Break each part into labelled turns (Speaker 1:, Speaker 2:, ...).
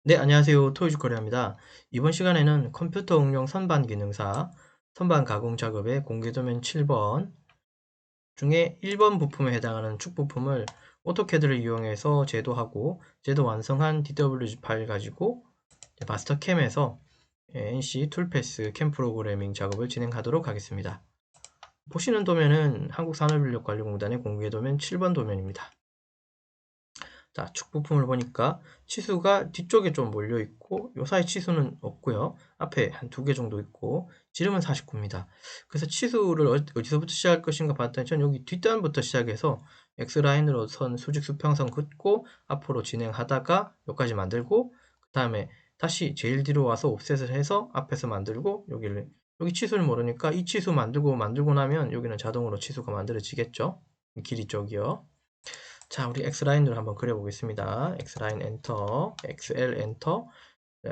Speaker 1: 네, 안녕하세요. 토이즈코리아입니다. 이번 시간에는 컴퓨터 응용 선반 기능사, 선반 가공 작업의 공개도면 7번 중에 1번 부품에 해당하는 축 부품을 오토캐드를 이용해서 제도하고 제도 완성한 DWG 파일 가지고 마스터캠에서 NC 툴패스 캠 프로그래밍 작업을 진행하도록 하겠습니다. 보시는 도면은 한국산업인력관리공단의 공개도면 7번 도면입니다. 자, 축 부품을 보니까 치수가 뒤쪽에 좀 몰려 있고 요 사이 치수는 없고요. 앞에 한 두 개 정도 있고 지름은 49입니다. 그래서 치수를 어디서부터 시작할 것인가 봤더니 전 여기 뒷단부터 시작해서 X라인으로 선 수직 수평선 긋고 앞으로 진행하다가 여기까지 만들고 그 다음에 다시 제일 뒤로 와서 옵셋을 해서 앞에서 만들고 여기 치수를 모르니까 이 치수 만들고 나면 여기는 자동으로 치수가 만들어지겠죠. 길이 쪽이요. 자, 우리 X라인으로 한번 그려보겠습니다. X라인 엔터, XL 엔터,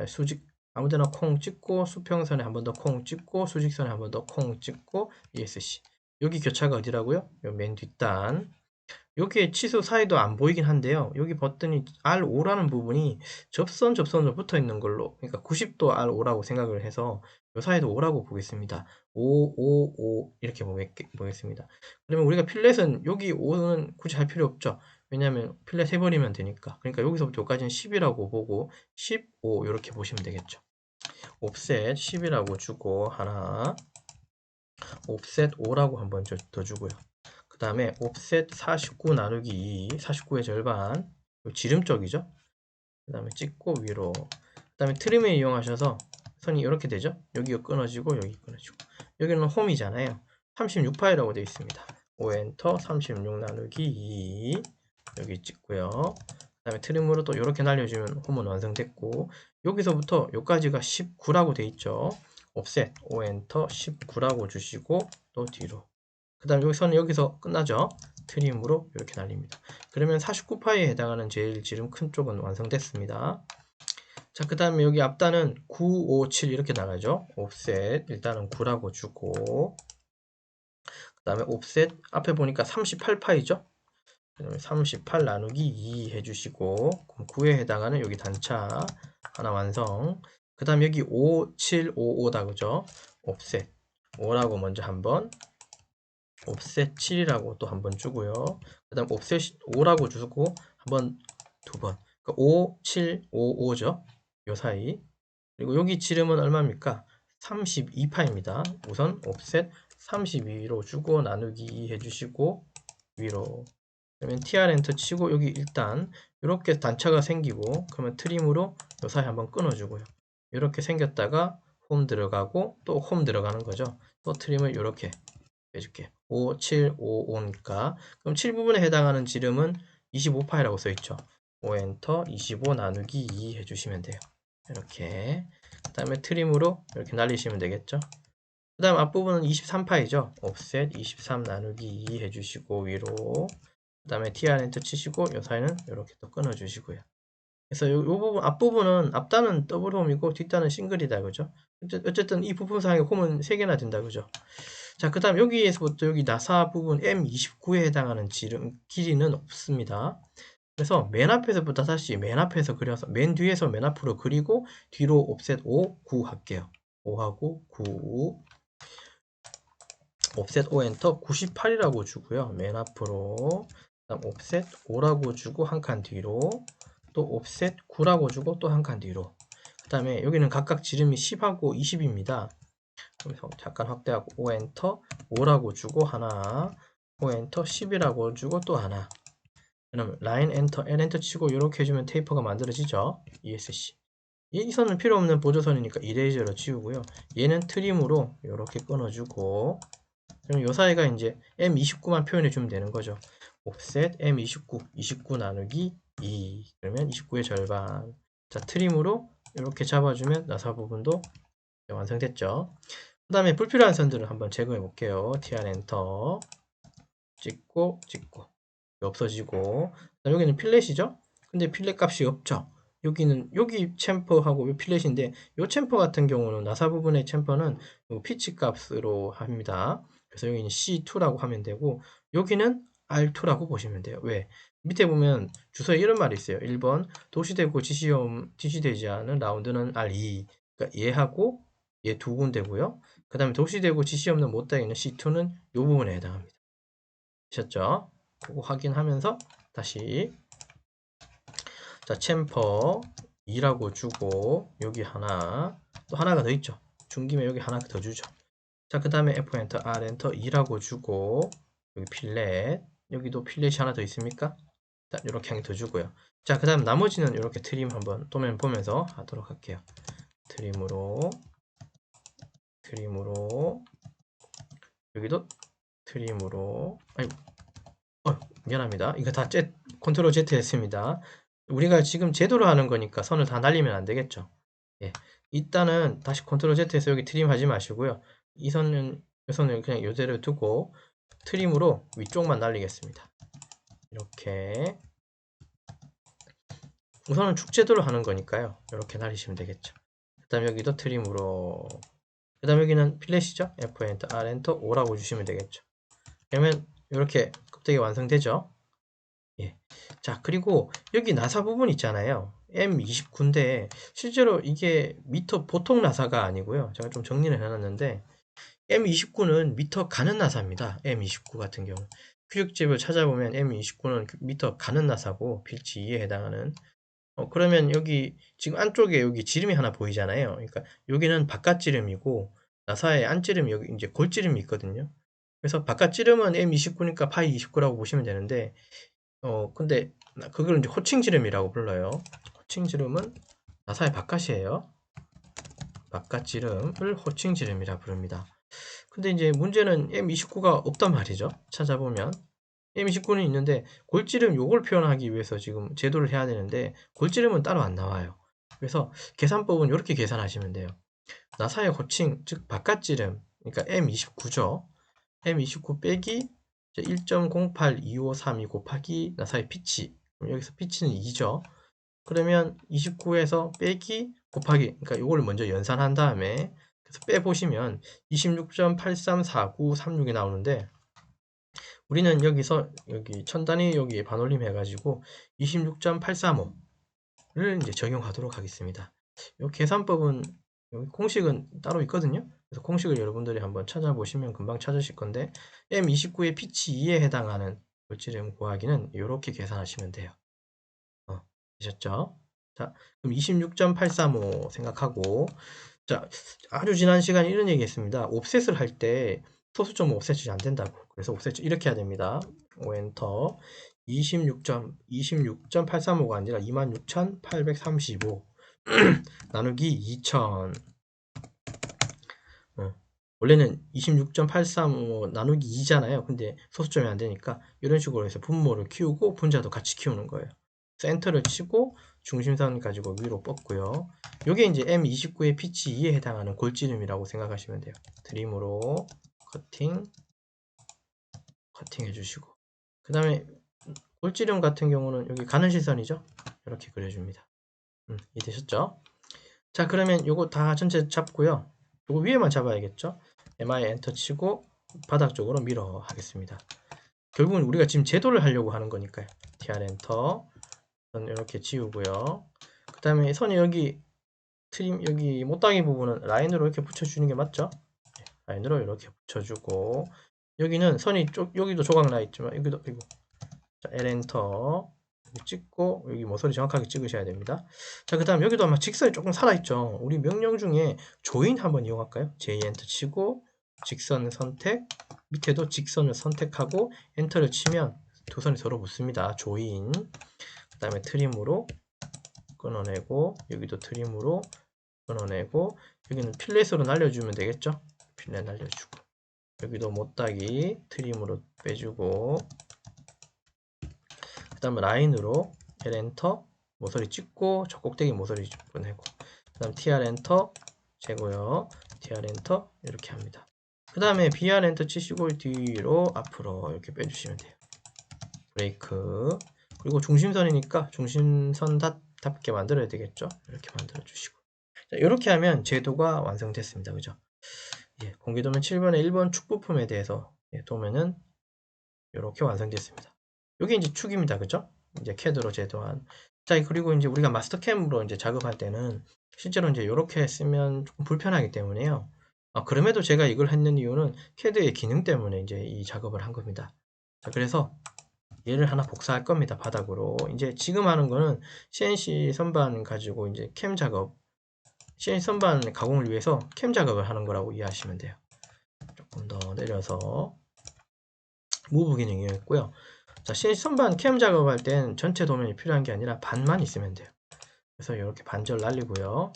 Speaker 1: 수직 아무데나 콩 찍고 수평선에 한번 더 콩 찍고 수직선에 한번 더 콩 찍고 ESC. 여기 교차가 어디라고요? 요 맨 뒷단. 여기에 치수 사이도 안 보이긴 한데요. 여기 봤더니 R5라는 부분이 접선으로 붙어 있는 걸로, 그러니까 90도 R5라고 생각을 해서 요 사이도 5라고 보겠습니다. 5, 5, 5 이렇게 보겠습니다. 그러면 우리가 필렛은 여기 5는 굳이 할 필요 없죠. 왜냐하면 필렛 해버리면 되니까. 그러니까 여기서부터 여기까지는 10이라고 보고 15 이렇게 보시면 되겠죠. 옵셋 10이라고 주고 하나, 옵셋 5라고 한번 더 주고요. 그 다음에 옵셋 49 나누기 2, 49의 절반, 지름 쪽이죠. 그 다음에 찍고 위로. 그 다음에 트림을 이용하셔서 선이 이렇게 되죠. 여기가 끊어지고 여기 끊어지고. 여기는 홈이잖아요. 36파이라고 되어 있습니다. 5 엔터 36 나누기 2 여기 찍고요. 그 다음에 트림으로 또 이렇게 날려주면 홈은 완성됐고 여기서부터 여기까지가 19라고 되어 있죠. 옵셋 5 엔터 19라고 주시고 또 뒤로. 그 다음 여기 선은 여기서 끝나죠. 트림으로 이렇게 날립니다. 그러면 49파이에 해당하는 제일 지름 큰 쪽은 완성됐습니다. 자, 그 다음에 여기 앞단은 9, 5, 7 이렇게 나가죠. 옵셋 일단은 9라고 주고 그 다음에 옵셋 앞에 보니까 38파이죠. 38 나누기 2 해주시고 그럼 9에 해당하는 여기 단차 하나 완성. 그 다음 여기 5, 7, 5, 5다 그죠? 옵셋 5라고 먼저 한번 옵셋 7이라고 또 한번 주고요. 그 다음 옵셋 5라고 주고 한번 두 번. 그러니까 5, 7, 5, 5죠. 요 사이. 그리고 여기 지름은 얼마입니까? 32파입니다. 우선 옵셋 32로 주고 나누기 2 해주시고 위로. 그러면 tr 엔터 치고 여기 일단 이렇게 단차가 생기고 그러면 트림으로 요 사이 한번 끊어주고요. 이렇게 생겼다가 홈 들어가고 또 홈 들어가는 거죠. 또 트림을 이렇게 해줄게. 5, 7, 5, 5니까. 그럼 7 부분에 해당하는 지름은 25파이라고 써있죠. 5 엔터 25 나누기 2 해주시면 돼요. 이렇게. 그 다음에 트림으로 이렇게 날리시면 되겠죠. 그 다음 앞부분은 23파이죠. 옵셋 23 나누기 2 해주시고 위로. 그 다음에 tr 엔터 치시고 이 사이는 이렇게 또 끊어주시고요. 그래서 요 부분 앞부분은 앞단은 더블 홈이고 뒷단은 싱글이다 그죠? 어쨌든 이 부품 상의 홈은 3개나 된다 그죠? 자, 그 다음 여기에서부터 여기 나사 부분 M29에 해당하는 지름 길이는 없습니다. 그래서 맨 앞에서부터 다시 맨 앞에서 그려서 맨 뒤에서 맨 앞으로 그리고 뒤로 옵셋 5, 9 할게요. 5하고 9 옵셋 5 엔터 98이라고 주고요. 맨 앞으로 그다음 옵셋 5라고 주고 한 칸 뒤로 또 옵셋 9라고 주고 또 한 칸 뒤로 그 다음에 여기는 각각 지름이 10하고 20입니다. 그래서 잠깐 확대하고 5 엔터 5라고 주고 하나 5 엔터 10이라고 주고 또 하나 그럼 라인 엔터 L 엔터 치고 이렇게 해주면 테이퍼가 만들어지죠. ESC 이 선은 필요 없는 보조선이니까 이레이저로 지우고요. 얘는 트림으로 이렇게 끊어주고 그럼 요 사이가 이제 M29만 표현해 주면 되는 거죠. 옵셋 M29 29 나누기 2 그러면 29의 절반 자 트림으로 이렇게 잡아주면 나사 부분도 완성됐죠. 그 다음에 불필요한 선들을 한번 제거해 볼게요. tr 엔터 찍고 없어지고 여기는 필렛이죠. 근데 필렛 값이 없죠. 여기 챔퍼하고 이 필렛인데 이 챔퍼 같은 경우는 나사 부분의 챔퍼는 피치 값으로 합니다. 그래서 여기는 C2라고 하면 되고 여기는 R2라고 보시면 돼요. 왜? 밑에 보면 주소에 이런 말이 있어요. 1번 도시되고 지시되지 않은 라운드는 R2. 그러니까 얘하고 얘 두 군데고요. 그 다음에 도시되고 지시 없는 못다에 있는 C2는 이 부분에 해당합니다. 되셨죠? 그거 확인하면서 다시 자 챔퍼 2라고 주고 여기 하나 또 하나가 더 있죠. 준 김에 여기 하나 더 주죠. 자 그 다음에 F 엔터 R 엔터 2라고 주고 여기 필렛 여기도 필렛이 하나 더 있습니까? 이렇게 한 개 더 주고요. 자 그 다음 나머지는 이렇게 트림 한번 도면 보면서 하도록 할게요. 트림으로 여기도 트림으로 아이고 미안합니다. 이거 다 컨트롤 Z 했습니다. 우리가 지금 제도로 하는 거니까 선을 다 날리면 안 되겠죠. 예. 일단은 다시 컨트롤 Z 해서 여기 트림 하지 마시고요. 이 선은 그냥 이대로 두고 트림으로 위쪽만 날리겠습니다. 이렇게 우선은 축제도를 하는 거니까요. 이렇게 날리시면 되겠죠. 그 다음 여기도 트림으로 그 다음 여기는 필렛이죠. F 엔터 R 엔터 5라고 주시면 되겠죠. 그러면 이렇게 껍데기 완성되죠. 예. 자 그리고 여기 나사 부분 있잖아요. M29인데 실제로 이게 미터 보통 나사가 아니고요. 제가 좀 정리를 해놨는데 M29는 미터 가는 나사입니다. M29 같은 경우 규격집을 찾아보면 M29는 미터 가는 나사고 필지 2에 해당하는 그러면 여기 지금 안쪽에 여기 지름이 하나 보이잖아요. 그러니까 여기는 바깥 지름이고 나사의 안지름이 여기 이제 골지름이 있거든요. 그래서 바깥 지름은 M29니까 파이 29라고 보시면 되는데 근데 그걸 이제 호칭 지름이라고 불러요. 호칭 지름은 나사의 바깥이에요. 바깥 지름을 호칭 지름이라 부릅니다. 근데 이제 문제는 M29가 없단 말이죠. 찾아보면 M29는 있는데 골지름 요걸 표현하기 위해서 지금 제도를 해야 되는데 골지름은 따로 안 나와요. 그래서 계산법은 이렇게 계산하시면 돼요. 나사의 호칭 즉 바깥지름 그러니까 M29죠. M29 빼기 1.082532 곱하기 나사의 피치 여기서 피치는 2죠. 그러면 29에서 빼기 곱하기 그러니까 이걸 먼저 연산한 다음에 그래서 빼보시면 26.834936이 나오는데 우리는 여기서 여기 천단위 여기 반올림 해가지고 26.835를 이제 적용하도록 하겠습니다. 이 계산법은 여기 공식은 따로 있거든요. 그래서 공식을 여러분들이 한번 찾아보시면 금방 찾으실 건데 M29의 피치 2에 해당하는 골지름 구하기는 이렇게 계산하시면 돼요. 되셨죠? 자, 그럼 26.835 생각하고 자, 아주 지난 시간에 이런 얘기 했습니다. 옵셋을 할 때 소수점 옵셋이 안 된다고. 그래서 옵셋 이렇게 해야 됩니다. 오 엔터 26.835가 아니라 26,835 나누기 2000 원래는 26.835 나누기 2잖아요. 근데 소수점이 안 되니까 이런 식으로 해서 분모를 키우고 분자도 같이 키우는 거예요. 센터를 치고 중심선 가지고 위로 뻗고요. 이게 이제 M29의 피치 2에 해당하는 골지름이라고 생각하시면 돼요. 드림으로 커팅 해주시고 그 다음에 골지름 같은 경우는 여기 가는 실선이죠. 이렇게 그려줍니다. 이해되셨죠? 자 그러면 요거 다 전체 잡고요. 요거 위에만 잡아야겠죠. MI 엔터 치고 바닥 쪽으로 밀어 하겠습니다. 결국은 우리가 지금 제도를 하려고 하는 거니까요. TR 엔터 이렇게 지우고요. 그 다음에 선이 여기 트림 여기 못다기 부분은 라인으로 이렇게 붙여주는 게 맞죠? 라인으로 이렇게 붙여주고 여기는 선이 여기도 조각 나 있지만 여기도 이거 자, L 엔터 찍고 여기 모서리 정확하게 찍으셔야 됩니다. 자, 그 다음 여기도 아마 직선이 조금 살아있죠. 우리 명령 중에 조인 한번 이용할까요? J 엔터 치고 직선 선택 밑에도 직선을 선택하고 엔터를 치면 두 선이 서로 붙습니다. 조인 그 다음에 트림으로 끊어내고 여기도 트림으로 끊어내고 여기는 필렛으로 날려주면 되겠죠. 필렛 날려주고 여기도 못다기 트림으로 빼주고 그 다음에 라인으로 L 엔터 모서리 찍고 저 꼭대기 모서리 보내고 그 다음 TR 엔터 재고요. TR 엔터 이렇게 합니다. 그 다음에 BR 엔터 치시고 뒤로 앞으로 이렇게 빼주시면 돼요. 브레이크 그리고 중심선이니까 중심선답게 만들어야 되겠죠. 이렇게 만들어 주시고 자, 이렇게 하면 제도가 완성됐습니다. 그죠? 예, 공개도면 7번의 1번 축부품에 대해서 도면은 이렇게 완성됐습니다. 요게 이제 축입니다. 그죠? 이제 CAD로 제도한. 자, 그리고 이제 우리가 마스터캠으로 이제 작업할 때는 실제로 이제 요렇게 쓰면 조금 불편하기 때문에요. 그럼에도 제가 이걸 했는 이유는 CAD의 기능 때문에 이제 이 작업을 한 겁니다. 자, 그래서 얘를 하나 복사할 겁니다. 바닥으로. 이제 지금 하는 거는 CNC 선반 가지고 이제 캠 작업, CNC 선반 가공을 위해서 캠 작업을 하는 거라고 이해하시면 돼요. 조금 더 내려서 무브 기능이 있고요. 자, CNC 선반 캠 작업할 땐 전체 도면이 필요한 게 아니라 반만 있으면 돼요. 그래서 이렇게 반절 날리고요.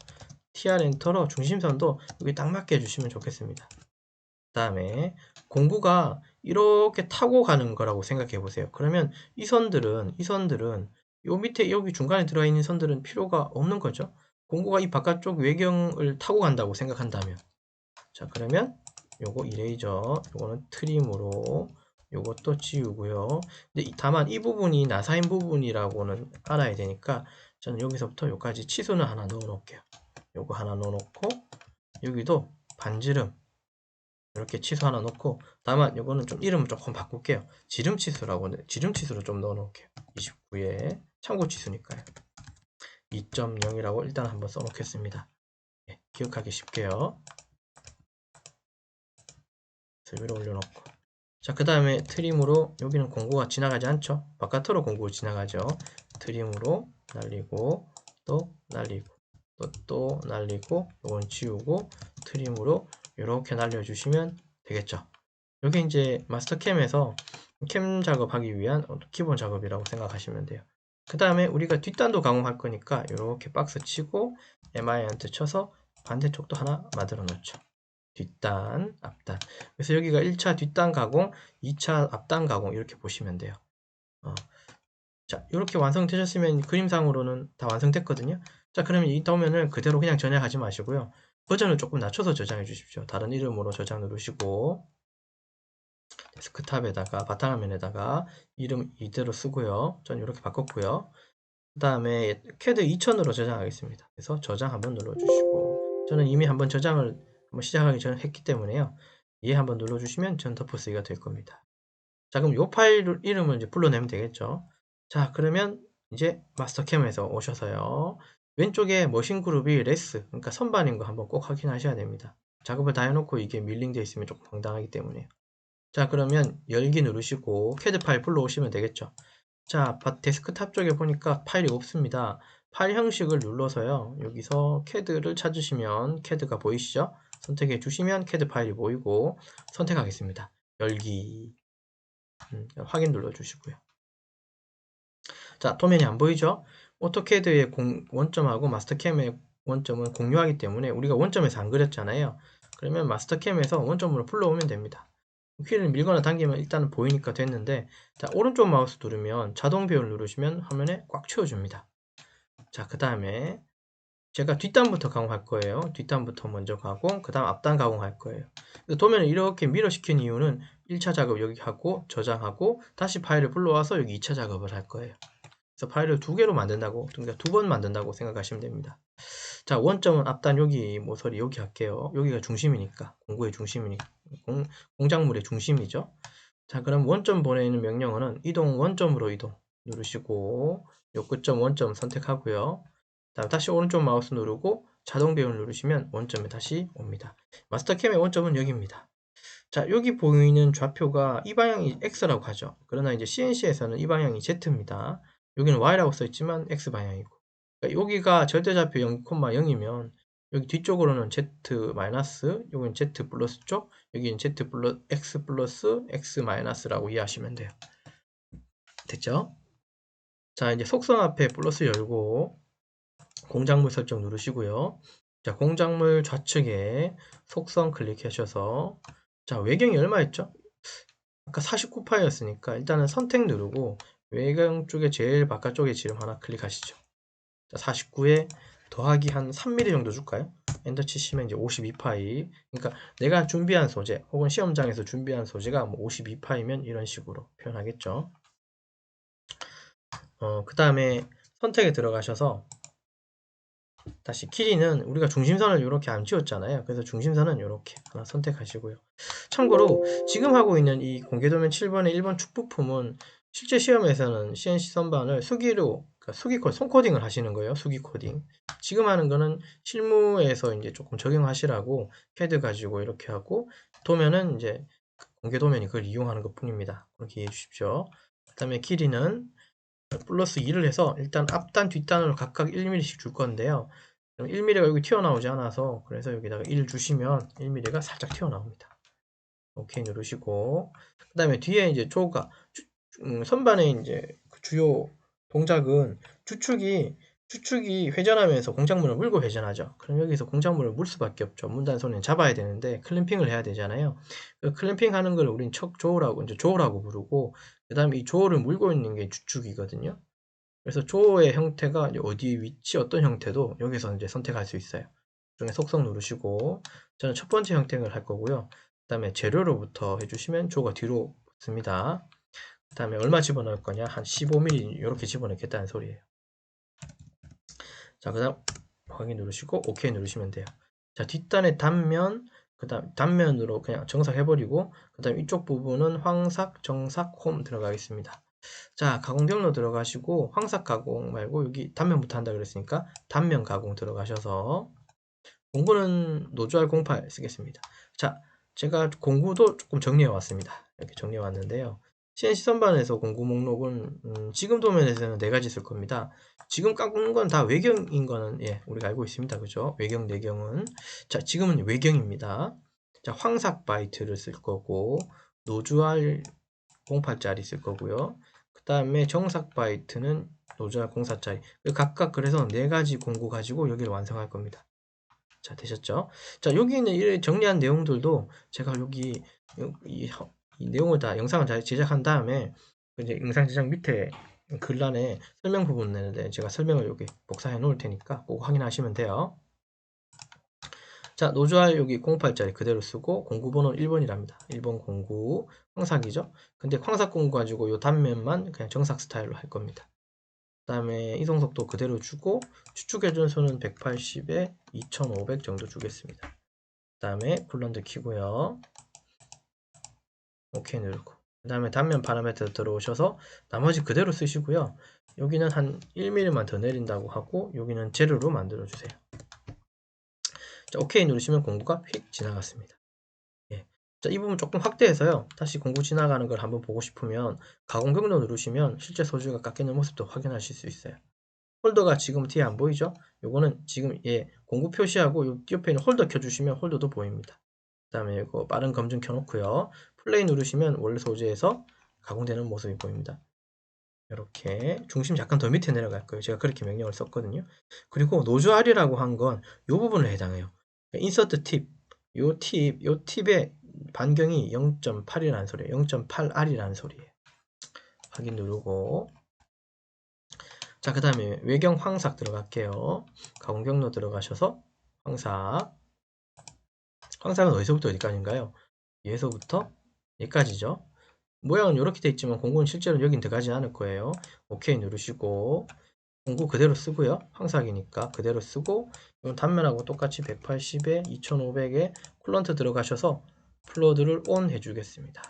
Speaker 1: TR 엔터로 중심선도 여기 딱 맞게 해주시면 좋겠습니다. 그 다음에 공구가 이렇게 타고 가는 거라고 생각해 보세요. 그러면 이 선들은 요 밑에 여기 중간에 들어가 있는 선들은 필요가 없는 거죠. 공구가 이 바깥쪽 외경을 타고 간다고 생각한다면, 자, 그러면 요거 이레이저, 요거는 트림으로 요것도 지우고요. 근데 다만 이 부분이 나사인 부분이라고는 알아야 되니까 저는 여기서부터 여기까지 치수는 하나 넣어 놓을게요. 요거 하나 넣어 놓고 여기도 반지름 이렇게 치수 하나 넣고, 다만 요거는 좀 이름을 조금 바꿀게요. 지름 치수라고, 지름 치수로 좀 넣어 놓을게요. 29에 참고 치수니까요. 2.0이라고 일단 한번 써 놓겠습니다. 네, 기억하기 쉽게요. 위로 올려놓고, 자, 그 다음에 트림으로, 여기는 공구가 지나가지 않죠. 바깥으로 공구가 지나가죠. 트림으로 날리고 또 날리고 또 날리고, 이건 지우고 트림으로 이렇게 날려주시면 되겠죠. 여기 이제 마스터캠에서 캠 작업하기 위한 기본 작업이라고 생각하시면 돼요. 그 다음에 우리가 뒷단도 가공할 거니까 이렇게 박스 치고 MI한테 쳐서 반대쪽도 하나 만들어 놓죠. 뒷단, 앞단. 그래서 여기가 1차 뒷단 가공, 2차 앞단 가공 이렇게 보시면 돼요. 자, 이렇게 완성되셨으면 그림상으로는 다 완성됐거든요. 자, 그러면 이 도면을 그대로 그냥 저장하지 마시고요. 버전을 조금 낮춰서 저장해 주십시오. 다른 이름으로 저장 누르시고 데스크탑에다가 바탕화면에다가 이름 이대로 쓰고요. 전 이렇게 바꿨고요. 그 다음에 CAD 2000으로 저장하겠습니다. 그래서 저장 한번 눌러주시고, 저는 이미 한번 저장을 한번 시작하기 전에 했기 때문에요. 얘 한번 눌러주시면 전 덮어쓰기가 될 겁니다. 자, 그럼 이 파일 이름을 이제 불러내면 되겠죠. 자, 그러면 이제 마스터캠에서 오셔서요. 왼쪽에 머신 그룹이 레스, 그러니까 선반인 거 한번 꼭 확인하셔야 됩니다. 작업을 다 해놓고 이게 밀링되어 있으면 조금 황당하기 때문에요. 자, 그러면 열기 누르시고 CAD 파일 불러오시면 되겠죠. 자, 데스크탑 쪽에 보니까 파일이 없습니다. 파일 형식을 눌러서요. 여기서 CAD를 찾으시면 CAD가 보이시죠? 선택해 주시면 CAD 파일이 보이고 선택하겠습니다. 열기. 확인 눌러주시고요. 자, 도면이 안 보이죠? 오토캐드의 원점하고 마스터캠의 원점은 공유하기 때문에 우리가 원점에서 안 그렸잖아요. 그러면 마스터캠에서 원점으로 불러오면 됩니다. 휠을 밀거나 당기면 일단은 보이니까 됐는데, 자, 오른쪽 마우스 누르면 자동 배열 누르시면 화면에 꽉 채워줍니다. 자, 그 다음에 제가 뒷단부터 가공할 거예요. 뒷단부터 먼저 가공, 그 다음 앞단 가공할 거예요. 도면을 이렇게 밀어시킨 이유는 1차 작업 여기 하고 저장하고 다시 파일을 불러와서 여기 2차 작업을 할 거예요. 그래서 파일을 두 개로 만든다고, 그러니까 두 번 만든다고 생각하시면 됩니다. 자, 원점은 앞단 여기 모서리 여기 할게요. 여기가 중심이니까, 공구의 중심이니까, 공작물의 중심이죠. 자, 그럼 원점 보내는 명령어는 이동 원점으로 이동 누르시고 요 끝점 원점 선택하고요. 다음 다시 오른쪽 마우스 누르고 자동 배열 누르시면 원점에 다시 옵니다. 마스터캠의 원점은 여기입니다. 자, 여기 보이는 좌표가 이 방향이 X라고 하죠. 그러나 이제 CNC에서는 이 방향이 Z입니다. 여기는 Y라고 써있지만 X 방향이고, 그러니까 여기가 절대좌표 0,0이면 여기 뒤쪽으로는 Z 마이너스, 여기는 Z 플러스 쪽, 여기는 Z 플러스 X 플러스 X 마이너스라고 이해하시면 돼요. 됐죠? 자, 이제 속성 앞에 플러스 열고 공작물 설정 누르시고요. 자, 공작물 좌측에 속성 클릭하셔서, 자, 외경이 얼마였죠? 아까 49파였으니까 일단은 선택 누르고 외경 쪽에 제일 바깥쪽에 지름 하나 클릭하시죠. 자, 49에 더하기 한 3mm 정도 줄까요? 엔터 치시면 이제 52파이. 그러니까 내가 준비한 소재 혹은 시험장에서 준비한 소재가 뭐 52파이면 이런 식으로 표현하겠죠. 그 다음에 선택에 들어가셔서 다시 길이는 우리가 중심선을 이렇게 안 지웠잖아요. 그래서 중심선은 이렇게 하나 선택하시고요. 참고로 지금 하고 있는 이 공개도면 7번의 1번 축 부품은 실제 시험에서는 CNC 선반을 수기로, 그러니까 손코딩을 하시는 거예요. 수기 코딩. 지금 하는 거는 실무에서 이제 조금 적용하시라고 캐드 가지고 이렇게 하고, 도면은 이제 공개 도면이 그걸 이용하는 것 뿐입니다. 그렇게 이해해 주십시오. 그 다음에 길이는 플러스 2를 해서 일단 앞단 뒷단으로 각각 1mm씩 줄 건데요. 1mm가 여기 튀어나오지 않아서, 그래서 여기다가 1 주시면 1mm가 살짝 튀어나옵니다. 오케이 누르시고, 그 다음에 뒤에 이제 조가, 선반의 이제 그 주요 동작은 주축이 회전하면서 공작물을 물고 회전하죠. 그럼 여기서 공작물을 물 수밖에 없죠. 문단 손에 잡아야 되는데 클램핑을 해야 되잖아요. 그 클램핑 하는 걸 우린 척조어라고, 이제 조어라고 부르고, 그 다음에 이 조어를 물고 있는 게 주축이거든요. 그래서 조어의 형태가 어디 위치 어떤 형태도 여기서 이제 선택할 수 있어요. 중에 속성 누르시고, 저는 첫 번째 형태를 할 거고요. 그 다음에 재료로부터 해주시면 조가 뒤로 붙습니다. 그 다음에 얼마 집어넣을 거냐, 한 15mm 이렇게 집어넣겠다는 소리예요. 자, 그 다음 확인 누르시고 OK 누르시면 돼요. 자, 뒷단의 단면, 그 다음 단면으로 그냥 정삭해버리고, 그 다음 이쪽 부분은 황삭, 정삭, 홈 들어가겠습니다. 자, 가공 경로 들어가시고, 황삭 가공 말고 여기 단면부터 한다 그랬으니까 단면 가공 들어가셔서, 공구는 노즈알 08 쓰겠습니다. 자, 제가 공구도 조금 정리해 왔습니다. 이렇게 정리해 왔는데요. CNC 선반에서 공구 목록은 지금 도면에서는 4가지 쓸 겁니다. 지금 깎은 건 다 외경인 거는 우리가 알고 있습니다. 그죠? 외경, 내경은. 자, 지금은 외경입니다. 자, 황삭 바이트를 쓸 거고, 노즈알 08짜리 쓸 거고요. 그 다음에 정삭 바이트는 노즈알 04짜리. 각각 그래서 4가지 공구 가지고 여기를 완성할 겁니다. 자, 되셨죠? 자, 여기 있는 이 정리한 내용들도 제가 여기 이 내용을 다 영상을 잘 제작한 다음에 이제 영상 제작 밑에 글란에 설명 부분에 제가 설명을 여기 복사해 놓을 테니까 꼭 확인하시면 돼요. 자, 노즈알 여기 08짜리 그대로 쓰고 공구번호는 1번이랍니다. 1번 공구 황삭이죠. 근데 황삭 공구 가지고 이 단면만 그냥 정삭 스타일로 할 겁니다. 그 다음에 이동속도 그대로 주고 추축 회전수는 180에 2500 정도 주겠습니다. 그 다음에 쿨런트 키고요. OK 누르고, 그 다음에 단면 파라미터 들어오셔서 나머지 그대로 쓰시고요. 여기는 한 1mm만 더 내린다고 하고 여기는 재료로 만들어 주세요. 자, OK 누르시면 공구가 휙 지나갔습니다. 자, 이 부분 조금 확대해서요. 다시 공구 지나가는 걸 한번 보고 싶으면 가공 경로 누르시면 실제 소주가 깎이는 모습도 확인하실 수 있어요. 홀더가 지금 뒤에 안 보이죠? 요거는 지금 공구 표시하고 요 옆에 있는 홀더 켜주시면 홀더도 보입니다. 그 다음에 이거 빠른 검증 켜놓고요. 플레이 누르시면 원래 소재에서 가공되는 모습이 보입니다. 이렇게 중심 약간 더 밑에 내려갈 거예요. 제가 그렇게 명령을 썼거든요. 그리고 노즈알이라고 한 건 이 부분을 해당해요. 인서트 팁, 요 팁의 반경이 0.8이라는 소리예요. 0.8R이라는 소리예요. 확인 누르고, 자, 그 다음에 외경 황삭 들어갈게요. 가공 경로 들어가셔서 황삭은 어디서부터 어디까지인가요? 여기서부터 여기까지죠. 모양은 이렇게 돼 있지만 공구는 실제로 여긴 들어가지 않을 거예요. OK 누르시고 공구 그대로 쓰고요. 황삭이니까 그대로 쓰고, 이건 단면하고 똑같이 180에 2500에 쿨런트 들어가셔서 플로드를 ON 해주겠습니다.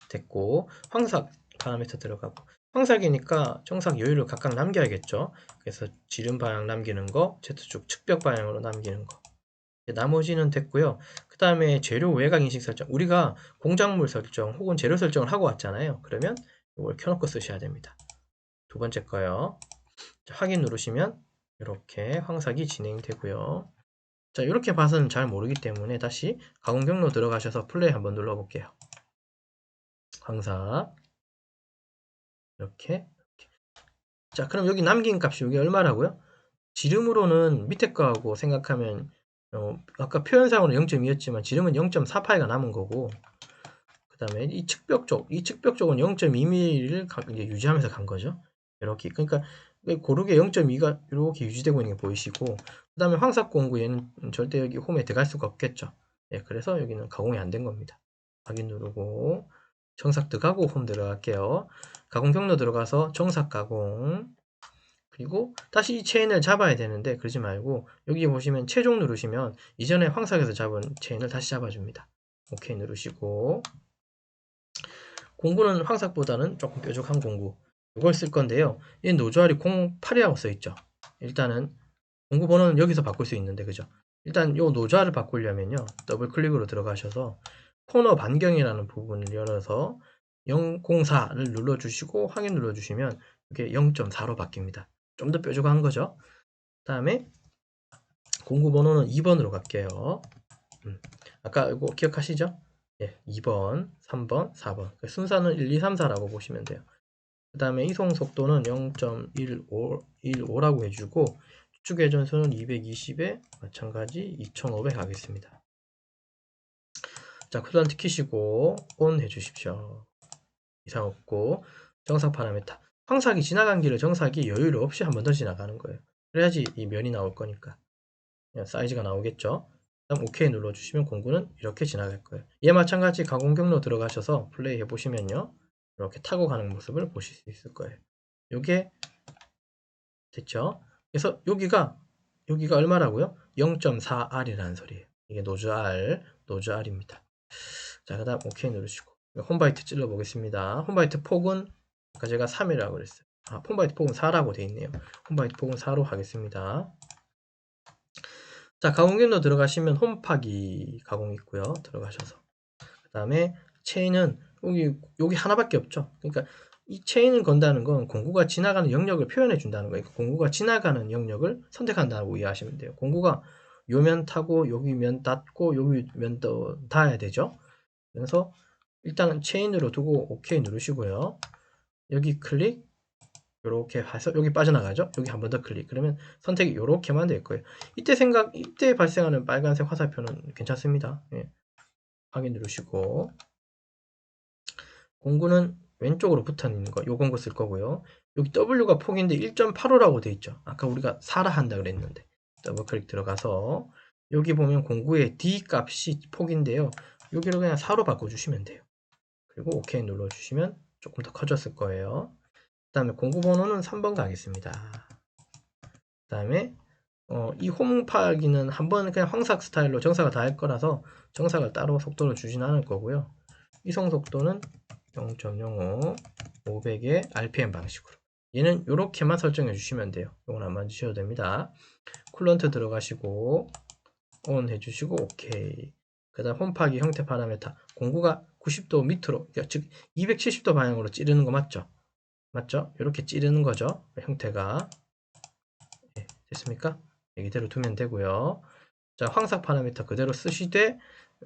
Speaker 1: 됐고, 황삭 파라미터 들어가고, 황삭이니까 정삭 여유를 각각 남겨야겠죠. 그래서 지름 방향 남기는 거, Z축 측벽 방향으로 남기는 거. 나머지는 됐고요. 그 다음에 재료 외곽 인식 설정. 우리가 공작물 설정 혹은 재료 설정을 하고 왔잖아요. 그러면 이걸 켜놓고 쓰셔야 됩니다. 두 번째 거요. 자, 확인 누르시면 이렇게 황삭이 진행되고요. 자, 이렇게 봐서는 잘 모르기 때문에 다시 가공 경로 들어가셔서 플레이 한번 눌러볼게요. 황삭 이렇게. 자, 그럼 여기 남긴 값이 여기 얼마라고요? 지름으로는 밑에 거하고 생각하면 아까 표현상으로는 0.2였지만 지름은 0.48가 남은 거고, 그 다음에 이 측벽 쪽은 0.2mm를 이제 유지하면서 간 거죠. 이렇게. 그러니까 고르게 0.2가 이렇게 유지되고 있는 게 보이시고, 그 다음에 황삭 공구 얘는 절대 여기 홈에 들어갈 수가 없겠죠. 그래서 여기는 가공이 안 된 겁니다. 확인 누르고 정삭 들어가고 홈 들어갈게요. 가공 경로 들어가서 정삭 가공, 그리고 다시 이 체인을 잡아야 되는데 그러지 말고 여기 보시면 최종 누르시면 이전에 황삭에서 잡은 체인을 다시 잡아줍니다. OK 누르시고, 공구는 황삭보다는 조금 뾰족한 공구. 이걸 쓸 건데요. 이 노즐이 08이라고 써 있죠. 일단은 공구 번호는 여기서 바꿀 수 있는데, 그죠? 일단 요 노즐을 바꾸려면요. 더블 클릭으로 들어가셔서 코너 반경이라는 부분을 열어서 004를 눌러주시고 확인 눌러주시면 이게 0.4로 바뀝니다. 좀 더 뾰족한 거죠. 그 다음에 공구 번호는 2번으로 갈게요. 아까 이거 기억하시죠? 예, 2번, 3번, 4번. 순서는 1, 2, 3, 4라고 보시면 돼요. 그 다음에 이송 속도는 0.15라고 해주고 추측 회전수는 220에 마찬가지 2500 하겠습니다. 자, 쿨런트 키시고 ON 해주십시오. 이상 없고 정삭 파라메타. 황삭이 지나간 길을 정삭이 여유를 없이 한 번 더 지나가는 거예요. 그래야지 이 면이 나올 거니까. 사이즈가 나오겠죠. 다음 OK 눌러주시면 공구는 이렇게 지나갈 거예요. 얘 마찬가지 가공 경로 들어가셔서 플레이 해보시면요. 이렇게 타고 가는 모습을 보실 수 있을 거예요. 요게 됐죠? 그래서 여기가 얼마라고요? 0.4R이라는 소리예요. 이게 노즈 R입니다. 자, 그 다음 OK 누르시고 홈바이트 찔러 보겠습니다. 홈바이트 폭은 아까 제가 3이라고 그랬어요. 홈바이트 폭은 4라고 되어 있네요. 홈바이트 폭은 4로 하겠습니다. 자, 가공경로 들어가시면 홈파기 가공 있고요. 들어가셔서 그 다음에 체인은 여기 하나밖에 없죠. 그러니까 이 체인을 건다는 건 공구가 지나가는 영역을 표현해 준다는 거예요. 공구가 지나가는 영역을 선택한다고 이해하시면 돼요. 공구가 요 면 타고 여기 면 닿고 여기 면 닿아야 되죠. 그래서 일단 체인으로 두고 OK 누르시고요. 여기 클릭 이렇게 해서 여기 빠져나가죠. 여기 한 번 더 클릭. 그러면 선택이 이렇게만 될 거예요. 이때 발생하는 빨간색 화살표는 괜찮습니다. 예. 확인 누르시고 공구는 왼쪽으로 붙어 있는 거, 요 공구 쓸 거고요. 여기 W가 폭인데 1.85라고 돼 있죠. 아까 우리가 4라 한다 그랬는데 더블 클릭 들어가서 여기 보면 공구의 D 값이 폭인데요. 여기를 그냥 4로 바꿔주시면 돼요. 그리고 OK 눌러주시면 조금 더 커졌을 거예요. 그 다음에 공구 번호는 3번 가겠습니다. 그 다음에 이 홈파기는 한번 그냥 황삭 스타일로 정사가 다 할 거라서 정삭을 따로 속도를 주진 않을 거고요. 이송 속도는 0.05 500의 RPM 방식으로 얘는 이렇게만 설정해 주시면 돼요. 이건 안 만지셔도 됩니다. 쿨런트 들어가시고 ON 해주시고 OK. 그 다음 홈파기 형태 파라메타 공구가 90도 밑으로 즉 270도 방향으로 찌르는 거 맞죠? 맞죠? 이렇게 찌르는 거죠. 형태가 네, 됐습니까? 이대로 두면 되고요. 자, 황삭 파라미터 그대로 쓰시되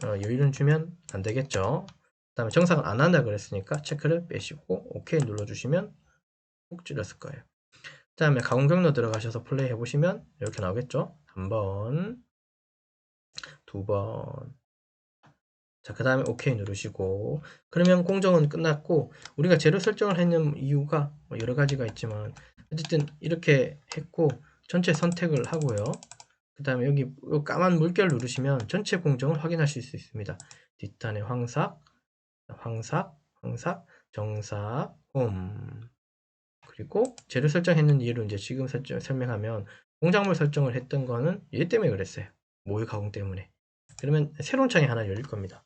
Speaker 1: 여유를 주면 안 되겠죠. 그 다음에 정삭을 안 한다 그랬으니까 체크를 빼시고 OK 눌러주시면 꼭 찔렸을 거예요. 그 다음에 가공 경로 들어가셔서 플레이 해보시면 이렇게 나오겠죠. 한 번, 두 번. 자, 그 다음에 OK 누르시고 그러면 공정은 끝났고 우리가 재료 설정을 했는 이유가 여러 가지가 있지만 어쨌든 이렇게 했고 전체 선택을 하고요. 그 다음에 여기 까만 물결 누르시면 전체 공정을 확인하실 수 있습니다. 뒷단에 황삭, 정삭, 홈. 그리고 재료 설정했는 이유를 이제 지금 설명하면 공작물 설정을 했던 거는 얘 때문에 그랬어요. 모의 가공 때문에. 그러면 새로운 창이 하나 열릴 겁니다.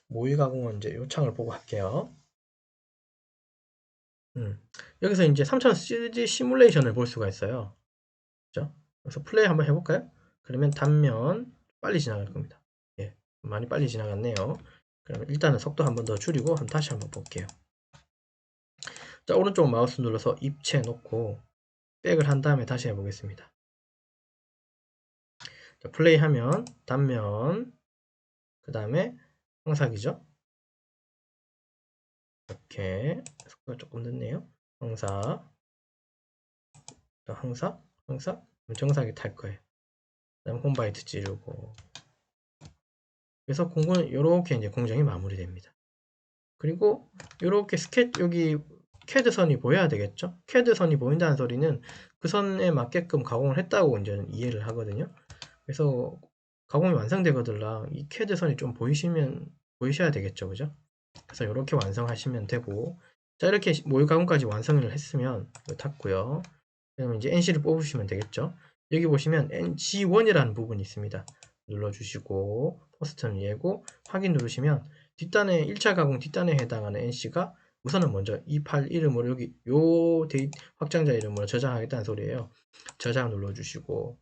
Speaker 1: 모의 가공은 이제 이 창을 보고 할게요. 여기서 이제 3000 CG 시뮬레이션을 볼 수가 있어요. 그죠? 그래서 플레이 한번 해볼까요? 그러면 단면 빨리 지나갈 겁니다. 예, 많이 빨리 지나갔네요. 그러면 일단은 속도 한번 더 줄이고 다시 한번 볼게요. 자, 오른쪽 마우스 눌러서 입체 놓고 백을 한 다음에 다시 해보겠습니다. 자, 플레이 하면 단면 그 다음에 황삭이죠. 이렇게 속도가 조금 늦네요. 황삭, 정삭이 탈 거예요. 그 다음 홈바이트 찌르고 그래서 공구는 이렇게 이제 공정이 마무리됩니다. 그리고 이렇게 여기 캐드 선이 보여야 되겠죠? 캐드 선이 보인다는 소리는 그 선에 맞게끔 가공을 했다고 이제 이해를 하거든요. 그래서 가공이 완성되거든요. 이 캐드 선이 좀 보이셔야 되겠죠, 그죠? 그래서 이렇게 완성하시면 되고, 자, 이렇게 모의 가공까지 완성을 했으면 이거 탔고요. 그러면 이제 NC를 뽑으시면 되겠죠. 여기 보시면 NG1이라는 부분이 있습니다. 눌러주시고 포스트는 얘고 확인 누르시면 뒷단에 1차 가공 뒷단에 해당하는 NC가 우선은 먼저 이 파일 이름으로 여기 요 확장자 이름으로 저장하겠다는 소리예요. 저장 눌러주시고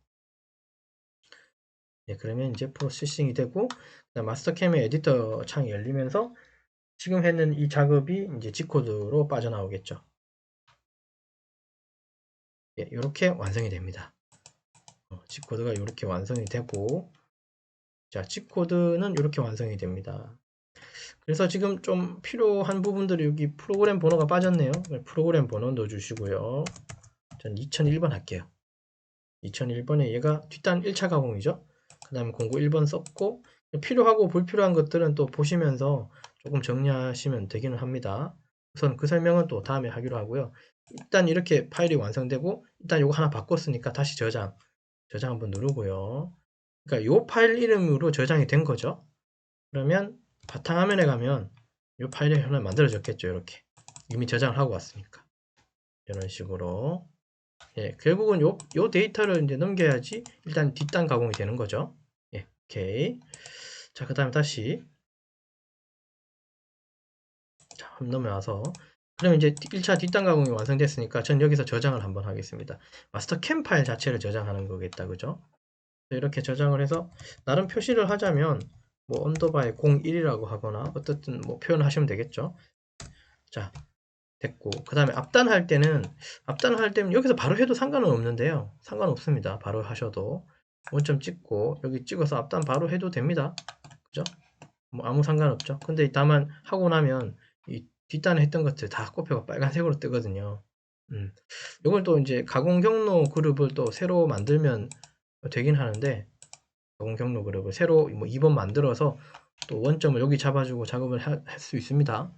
Speaker 1: 예, 그러면 이제 프로세싱이 되고 마스터캠의 에디터 창이 열리면서 지금 했는 이 작업이 이제 G코드로 빠져나오겠죠. 예, 이렇게 완성이 됩니다. G코드가 이렇게 완성이 되고 자, G코드는 이렇게 완성이 됩니다. 그래서 지금 좀 필요한 부분들이 여기 프로그램 번호가 빠졌네요. 프로그램 번호 넣어주시고요. 전 2001번 할게요. 2001번에 얘가 뒷단 1차 가공이죠. 그 다음에 공구 1번 썼고 필요하고 불필요한 것들은 또 보시면서 조금 정리하시면 되기는 합니다. 우선 그 설명은 또 다음에 하기로 하고요. 일단 이렇게 파일이 완성되고 일단 이거 하나 바꿨으니까 다시 저장 한번 누르고요. 그러니까 이 파일 이름으로 저장이 된 거죠. 그러면 바탕화면에 가면 이 파일이 하나 만들어졌겠죠. 이렇게 이미 저장을 하고 왔으니까 이런 식으로 예, 결국은 요 데이터를 이제 넘겨야지 일단 뒷단 가공이 되는 거죠. 예, 오케이. 자, 그 다음에 다시 자, 한번 넘어와서 그러면 이제 1차 뒷단 가공이 완성됐으니까 전 여기서 저장을 한번 하겠습니다. 마스터 캠 파일 자체를 저장하는 거겠다, 그죠? 이렇게 저장을 해서 나름 표시를 하자면 뭐 언더바에 01이라고 하거나 어떻든 뭐 표현하시면 되겠죠. 자, 됐고 그 다음에 앞단할 때는 여기서 바로 해도 상관은 없는데요. 상관없습니다. 바로 하셔도 원점 찍고 여기 찍어서 앞단 바로 해도 됩니다. 그죠? 뭐 아무 상관없죠. 근데 다만 하고 나면 이 뒷단에 했던 것들 다 꼽혀가 빨간색으로 뜨거든요. 이걸 또 이제 가공 경로 그룹을 또 새로 만들면 되긴 하는데 가공 경로 그룹을 새로 뭐 2번 만들어서 또 원점을 여기 잡아주고 작업을 할 수 있습니다.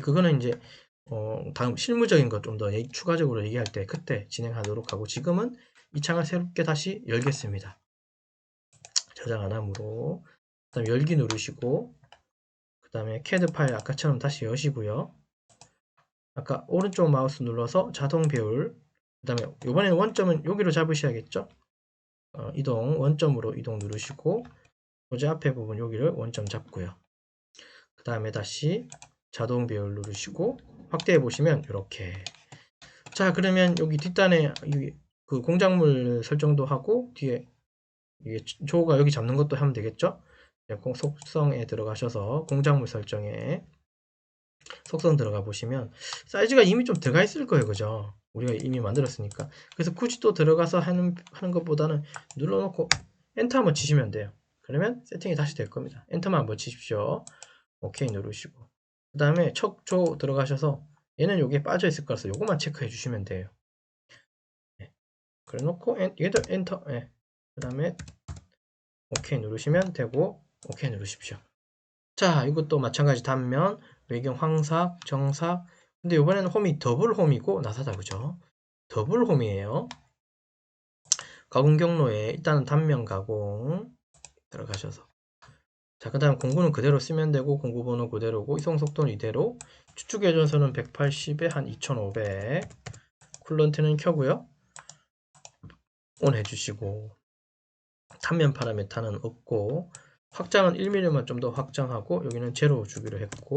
Speaker 1: 그거는 이제 다음 실무적인 것 좀 더 추가적으로 얘기할 때 그때 진행하도록 하고 지금은 이 창을 새롭게 다시 열겠습니다. 저장 안 함으로 그 다음에 열기 누르시고 그 다음에 CAD 파일 아까처럼 다시 여시고요. 아까 오른쪽 마우스 눌러서 자동 배울 그 다음에 이번에는 원점은 여기로 잡으셔야겠죠. 이동 원점으로 이동 누르시고 소재 앞에 부분 여기를 원점 잡고요. 그 다음에 다시 자동 배열 누르시고 확대해 보시면 이렇게 자 그러면 여기 뒷단에 그 공작물 설정도 하고 뒤에 이게 조가 여기 잡는 것도 하면 되겠죠. 속성에 들어가셔서 공작물 설정에 속성 들어가 보시면 사이즈가 이미 좀 들어가 있을 거예요, 그죠? 우리가 이미 만들었으니까. 그래서 굳이 또 들어가서 하는 것보다는 눌러놓고 엔터 한번 치시면 돼요. 그러면 세팅이 다시 될 겁니다. 엔터만 한번 치십시오. 오케이 누르시고 그 다음에 척조 들어가셔서 얘는 여기에 빠져 있을 거라서 요것만 체크해 주시면 돼요. 네. 그래 놓고 얘도 엔터 네. 그 다음에 오케이 누르시면 되고 오케이 누르십시오. 자 이것도 마찬가지 단면 외경 황삭 정삭 근데 이번에는 홈이 더블 홈이고 나사다 그죠? 더블 홈이에요. 가공 경로에 일단은 단면 가공 들어가셔서 자, 그 다음 공구는 그대로 쓰면 되고 공구 번호 그대로고 이송 속도는 이대로 추측 회전선은 180에 한 2500 쿨런트는 켜고요. 온 해주시고 단면 파라미터는 없고 확장은 1mm만 좀 더 확장하고 여기는 제로 주기로 했고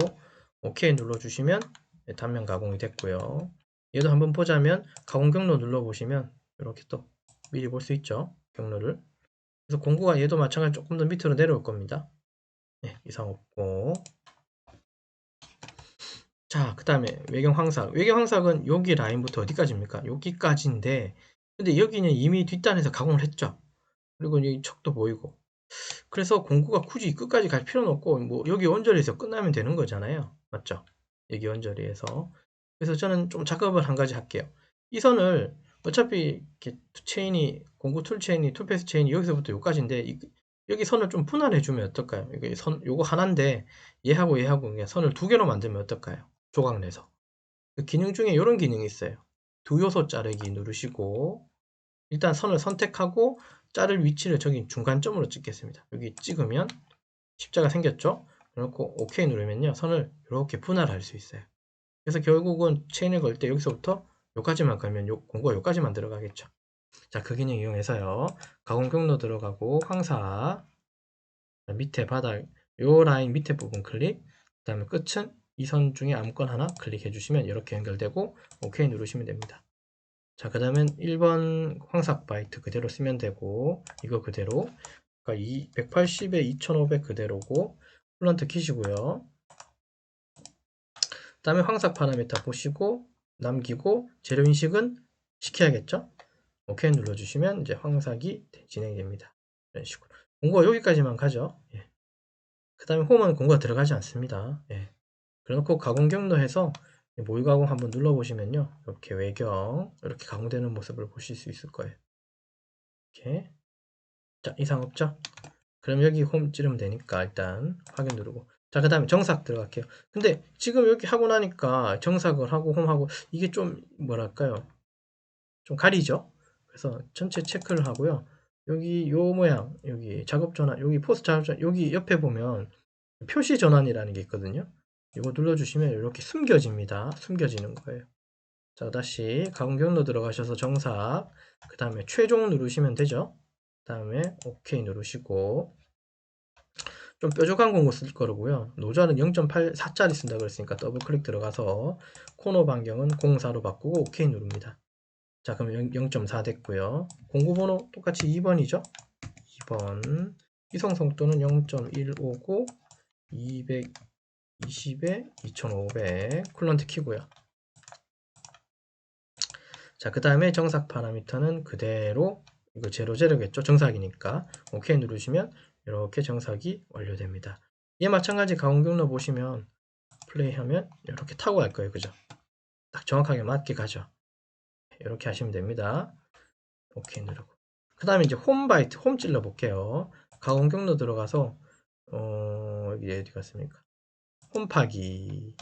Speaker 1: OK 눌러주시면 단면 가공이 됐고요. 얘도 한번 보자면 가공 경로 눌러보시면 이렇게 또 미리 볼 수 있죠. 경로를. 그래서 공구가 얘도 마찬가지로 조금 더 밑으로 내려올 겁니다. 네, 이상 없고 자, 그 다음에 외경 황삭. 외경 황삭은 여기 라인부터 어디까지입니까? 여기까지인데 근데 여기는 이미 뒷단에서 가공을 했죠. 그리고 여기 척도 보이고 그래서 공구가 굳이 끝까지 갈 필요는 없고 뭐 여기 원저리에서 끝나면 되는 거잖아요. 맞죠? 여기 원저리에서 그래서 저는 좀 작업을 한 가지 할게요. 이 선을 어차피 이렇게 체인이 공구 툴 체인이 툴패스 체인이 여기서부터 여기까지인데 여기 선을 좀 분할해 주면 어떨까요? 이게 요거 하나인데 얘하고 그냥 선을 두 개로 만들면 어떨까요? 조각 내서 그 기능 중에 이런 기능이 있어요. 두 요소 자르기 누르시고 일단 선을 선택하고 자를 위치를 저기 중간점으로 찍겠습니다. 여기 찍으면 십자가 생겼죠? 그래놓고 OK 누르면요 선을 이렇게 분할할 수 있어요. 그래서 결국은 체인을 걸 때 여기서부터 여기까지만 걸면 공구가 여기까지만 들어가겠죠. 자, 그 기능 이용해서요 가공 경로 들어가고 황사 밑에 바닥 요 라인 밑에 부분 클릭 다음에 끝은 이 선 중에 아무거나 하나 클릭해 주시면 이렇게 연결되고 OK 누르시면 됩니다. 자, 그 다음엔 1번 황삭 바이트 그대로 쓰면 되고, 이거 그대로, 그러니까 180에 2500 그대로고, 쿨런트 키시고요. 그 다음에 황삭 파라미터 보시고, 남기고, 재료 인식은 시켜야겠죠? OK 눌러주시면 이제 황삭이 진행됩니다. 이런 식으로. 공고가 여기까지만 가죠. 예. 그 다음에 홈은 공고가 들어가지 않습니다. 예. 그래놓고 가공 경로해서 모의 가공 한번 눌러보시면요. 이렇게 외경, 이렇게 가공되는 모습을 보실 수 있을 거예요. 이렇게. 자, 이상 없죠? 그럼 여기 홈 찌르면 되니까 일단 확인 누르고. 자, 그 다음에 정삭 들어갈게요. 근데 지금 이렇게 하고 나니까 정삭을 하고 홈하고 이게 좀 뭐랄까요? 좀 가리죠? 그래서 전체 체크를 하고요. 여기 요 모양, 여기 작업 전환, 여기 포스 작업 전환, 여기 옆에 보면 표시 전환이라는 게 있거든요. 이거 눌러주시면 이렇게 숨겨집니다. 숨겨지는 거예요. 자, 다시 가공 경로 들어가셔서 정삭, 그 다음에 최종 누르시면 되죠. 그 다음에 OK 누르시고, 좀 뾰족한 공구 쓸 거고요. 노즐은 0.84짜리 쓴다 그랬으니까 더블 클릭 들어가서 코너 반경은 04로 바꾸고 OK 누릅니다. 자, 그럼 0.4 됐고요. 공구 번호 똑같이 2번이죠. 2번. 이성 속도는 0.159 220에 2500 쿨런트 키고요. 자, 그 다음에 정삭 파라미터는 그대로 이거 제로겠죠. 정삭이니까 OK 누르시면 이렇게 정삭이 완료됩니다. 이에 마찬가지 가공 경로 보시면 플레이하면 이렇게 타고 갈 거예요. 그죠? 딱 정확하게 맞게 가죠. 이렇게 하시면 됩니다. OK 누르고. 그 다음에 이제 홈 바이트, 홈 찔러 볼게요. 가공 경로 들어가서, 여기 어디 갔습니까? 홈 파기.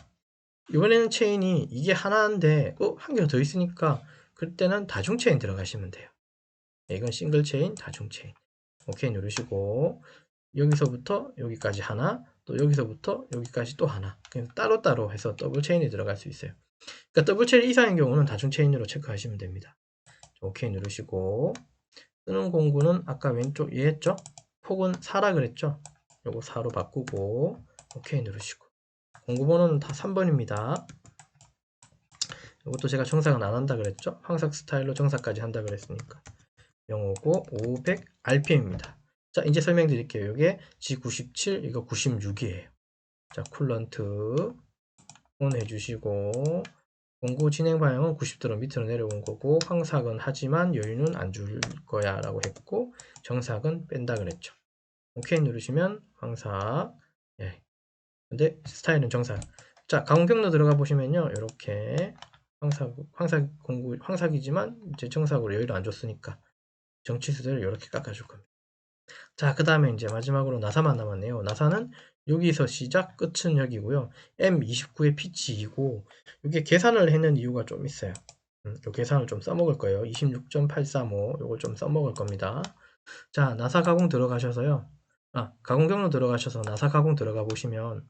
Speaker 1: 이번에는 체인이 이게 하나인데, 한 개가 더 있으니까, 그때는 다중 체인 들어가시면 돼요. 이건 싱글 체인, 다중 체인. OK 누르시고, 여기서부터 여기까지 하나, 또 여기서부터 여기까지 또 하나. 그냥 따로따로 해서 더블 체인이 들어갈 수 있어요. 그러니까 더블 체인 이상인 경우는 다중 체인으로 체크하시면 됩니다. OK 누르시고, 쓰는 공구는 아까 왼쪽 얘 했죠? 폭은 4라 그랬죠? 요거 4로 바꾸고 OK 누르시고, 공구 번호는 다 3번입니다. 이것도 제가 정삭은 안 한다 그랬죠? 황삭 스타일로 정삭까지 한다 그랬으니까 059 500 RPM입니다. 자, 이제 설명드릴게요. 이게 G97, 이거 96이에요. 자, 쿨런트 온 해주시고, 공구 진행 방향은 90도로 밑으로 내려온 거고, 황삭은 하지만 여유는 안 줄 거야 라고 했고, 정삭은 뺀다 그랬죠. OK 누르시면 황삭. 예. 근데 스타일은 정삭. 자, 가공 경로 들어가 보시면요. 이렇게 황삭이지만 이제 정삭으로 여유를 안 줬으니까 정치수대를 이렇게 깎아줄 겁니다. 자, 그 다음에 이제 마지막으로 나사만 남았네요. 나사는 여기서 시작, 끝은 여기고요. M29의 피치이고, 이게 계산을 했는 이유가 좀 있어요. 요 계산을 좀 써먹을 거예요. 26.835, 요걸 좀 써먹을 겁니다. 자, 나사 가공 들어가셔서요. 가공 경로 들어가셔서 나사 가공 들어가 보시면,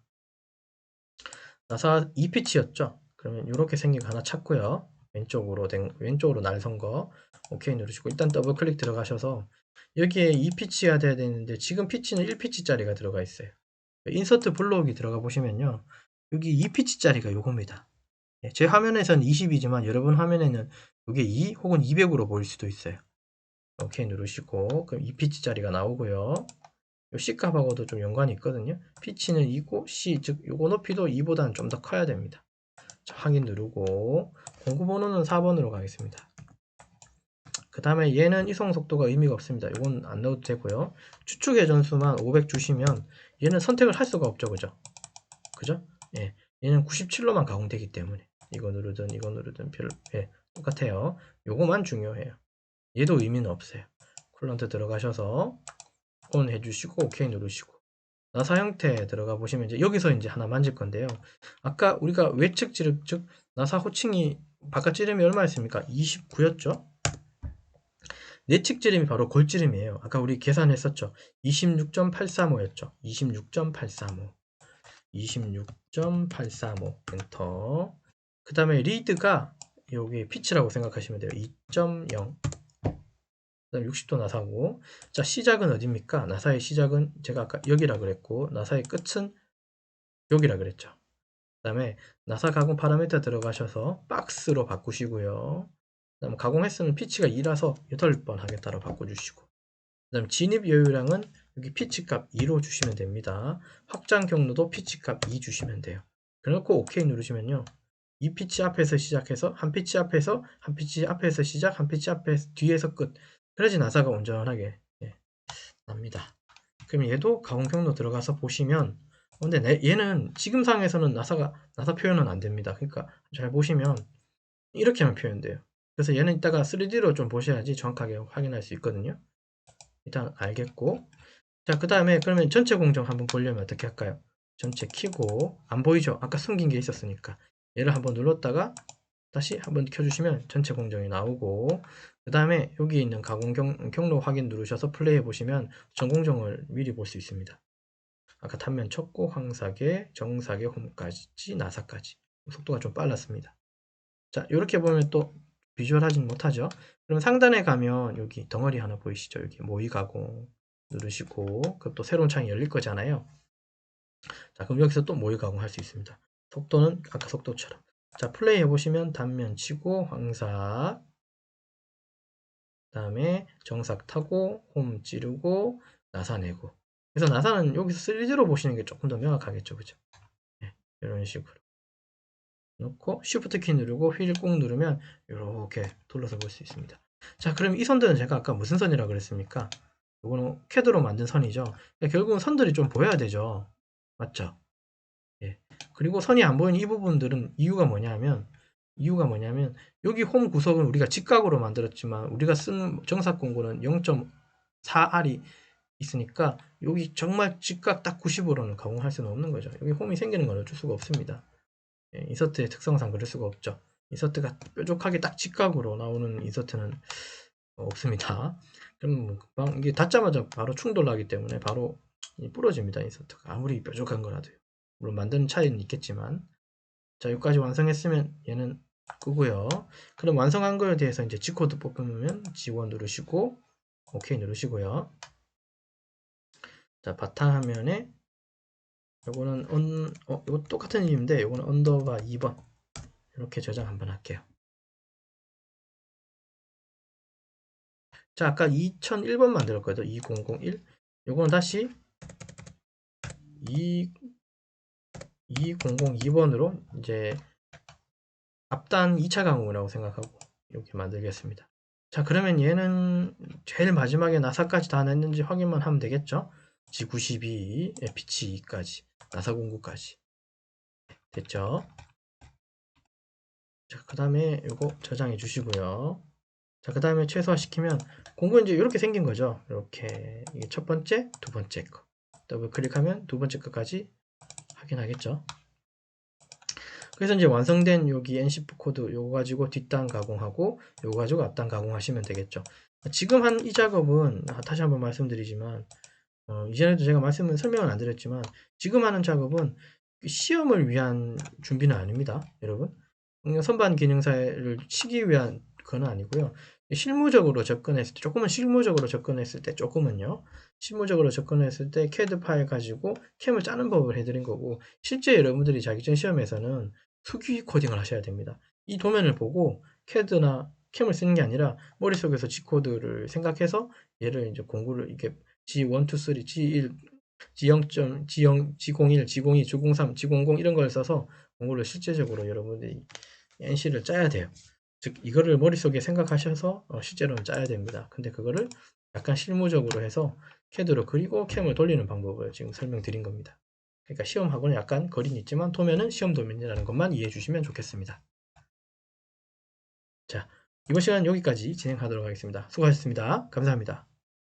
Speaker 1: 나사 2피치였죠? 그러면 이렇게 생긴 거 하나 찾고요. 왼쪽으로 날선 거. OK 누르시고, 일단 더블 클릭 들어가셔서, 여기에 2피치가 돼야 되는데, 지금 피치는 1피치짜리가 들어가 있어요. 인서트 블록이 들어가 보시면요. 여기 2피치짜리가 요겁니다. 제 화면에서는 20이지만 여러분 화면에는 이게 2 혹은 200으로 보일 수도 있어요. OK 누르시고, 그럼 2피치짜리가 나오고요. 요 C값하고도 좀 연관이 있거든요. 피치는 2고 C, 즉 요거 높이도 2보다는 좀 더 커야 됩니다. 자, 확인 누르고 공구 번호는 4번으로 가겠습니다. 그 다음에 얘는 이송 속도가 의미가 없습니다. 이건 안 넣어도 되고요. 추측 회전수만 500 주시면 얘는 선택을 할 수가 없죠. 그죠? 예. 얘는 97로만 가공되기 때문에 이거 누르든 예, 똑같아요. 요거만 중요해요. 얘도 의미는 없어요. 쿨런트 들어가셔서 온 해주시고 OK 누르시고, 나사 형태 들어가 보시면 이제 여기서 이제 하나 만질 건데요. 아까 우리가 외측 지름, 즉 나사 호칭이 바깥 지름이 얼마였습니까? 29였죠? 내측 지름이 바로 골지름이에요. 아까 우리 계산했었죠? 26.835였죠? 26.835 26.835 엔터. 그 다음에 리드가 여기 피치라고 생각하시면 돼요. 2.0. 그다음 60도 나사고, 자, 시작은 어디입니까? 나사의 시작은 제가 아까 여기라 그랬고, 나사의 끝은 여기라 그랬죠. 그 다음에 나사 가공 파라미터 들어가셔서 박스로 바꾸시고요. 그 다음에 가공 횟수는 피치가 2라서 8번 하겠다로 바꿔주시고, 그 다음 진입 여유량은 여기 피치 값 2로 주시면 됩니다. 확장 경로도 피치 값 2 주시면 돼요. 그래놓고 OK 누르시면요, 이 피치 앞에서 시작해서 한 피치 앞에서 한 피치 앞에서 시작, 한 피치 앞에서 뒤에서 끝, 그래야지 나사가 온전하게 납니다. 그럼 얘도 가공 경로 들어가서 보시면, 근데 얘는 지금 상에서는 나사 표현은 안 됩니다. 그러니까 잘 보시면 이렇게만 표현돼요. 그래서 얘는 이따가 3D로 좀 보셔야지 정확하게 확인할 수 있거든요. 일단 알겠고, 자, 그 다음에 그러면 전체 공정 한번 보려면 어떻게 할까요? 전체 키고, 안 보이죠? 아까 숨긴 게 있었으니까 얘를 한번 눌렀다가 다시 한번 켜주시면 전체 공정이 나오고, 그 다음에 여기 있는 가공 경로 확인 누르셔서 플레이 해보시면 전 공정을 미리 볼 수 있습니다. 아까 단면 쳤고, 황사계, 정사계, 홈까지, 나사까지. 속도가 좀 빨랐습니다. 자, 이렇게 보면 또 비주얼 하진 못하죠. 그럼 상단에 가면 여기 덩어리 하나 보이시죠? 여기 모의 가공 누르시고, 그럼 또 새로운 창이 열릴 거잖아요. 자, 그럼 여기서 또 모의 가공할 수 있습니다. 속도는 아까 속도처럼. 자, 플레이 해보시면 단면 치고, 황사, 그 다음에 정삭 타고, 홈 찌르고, 나사 내고. 그래서 나사는 여기서 3D로 보시는 게 조금 더 명확하겠죠. 그죠? 네, 이런 식으로. 놓고 Shift 키 누르고 휠 꾹 누르면 이렇게 둘러서 볼 수 있습니다. 자, 그럼 이 선들은 제가 아까 무슨 선이라고 그랬습니까? 이거는 CAD로 만든 선이죠. 결국은 선들이 좀 보여야 되죠. 맞죠? 예. 그리고 선이 안 보이는 이 부분들은 이유가 뭐냐면 여기 홈 구석은 우리가 직각으로 만들었지만 우리가 쓴 정삭 공구는 0.4R이 있으니까 여기 정말 직각 딱 90으로는 가공할 수는 없는 거죠. 여기 홈이 생기는 건 어쩔 수가 없습니다. 인서트의 특성상 그럴 수가 없죠. 인서트가 뾰족하게 딱 직각으로 나오는 인서트는 없습니다. 그럼 금방 이게 닫자마자 바로 충돌나기 때문에 바로 부러집니다. 인서트가 아무리 뾰족한 거라도요. 물론 만드는 차이는 있겠지만, 자, 여기까지 완성했으면 얘는 끄고요. 그럼 완성한 거에 대해서 이제 G코드 뽑으면 G1 누르시고 OK 누르시고요. 자, 바탕화면에 요거는 이거 똑같은 이름인데 요거는 언더바 2번 이렇게 저장 한번 할게요. 자, 아까 2001번 만들었거든요. 2001. 요거는 다시 2002번으로 이제 앞단 2차 가공이라고 생각하고 이렇게 만들겠습니다. 자, 그러면 얘는 제일 마지막에 나사까지 다 냈는지 확인만 하면 되겠죠? G92, P2까지, 나사 공구까지. 됐죠? 자, 그 다음에 요거 저장해 주시고요. 자, 그 다음에 최소화시키면 공구는 이제 이렇게 생긴 거죠. 이렇게 이게 첫 번째, 두 번째 거. 더블 클릭하면 두 번째 거까지 확인하겠죠. 그래서 이제 완성된 여기 NC4 코드 요거 가지고 뒷단 가공하고 요거 가지고 앞단 가공하시면 되겠죠. 지금 한 이 작업은 다시 한번 말씀드리지만 이전에도 제가 설명을 안 드렸지만 지금 하는 작업은 시험을 위한 준비는 아닙니다, 여러분. 선반 기능사를 치기 위한 그건 아니고요. 실무적으로 접근했을 때, 실무적으로 접근했을 때 CAD 파일 가지고 캠을 짜는 법을 해드린 거고, 실제 여러분들이 자기 전 시험에서는 수기 코딩을 하셔야 됩니다. 이 도면을 보고 CAD나 캠을 쓰는 게 아니라 머릿속에서 G코드를 생각해서 얘를 이제 공구를 이렇게 G1, 2, 3, G1, G0, G0, G01, G02, G03, G00 이런 걸 써서 공구를 실제적으로 여러분들이 NC를 짜야 돼요. 즉 이거를 머릿속에 생각하셔서 실제로는 짜야 됩니다. 근데 그거를 약간 실무적으로 해서 CAD로 그리고 캠을 돌리는 방법을 지금 설명드린 겁니다. 그러니까 시험하고는 약간 거리는 있지만 도면은 시험 도면이라는 것만 이해해 주시면 좋겠습니다. 자, 이번 시간 여기까지 진행하도록 하겠습니다. 수고하셨습니다. 감사합니다.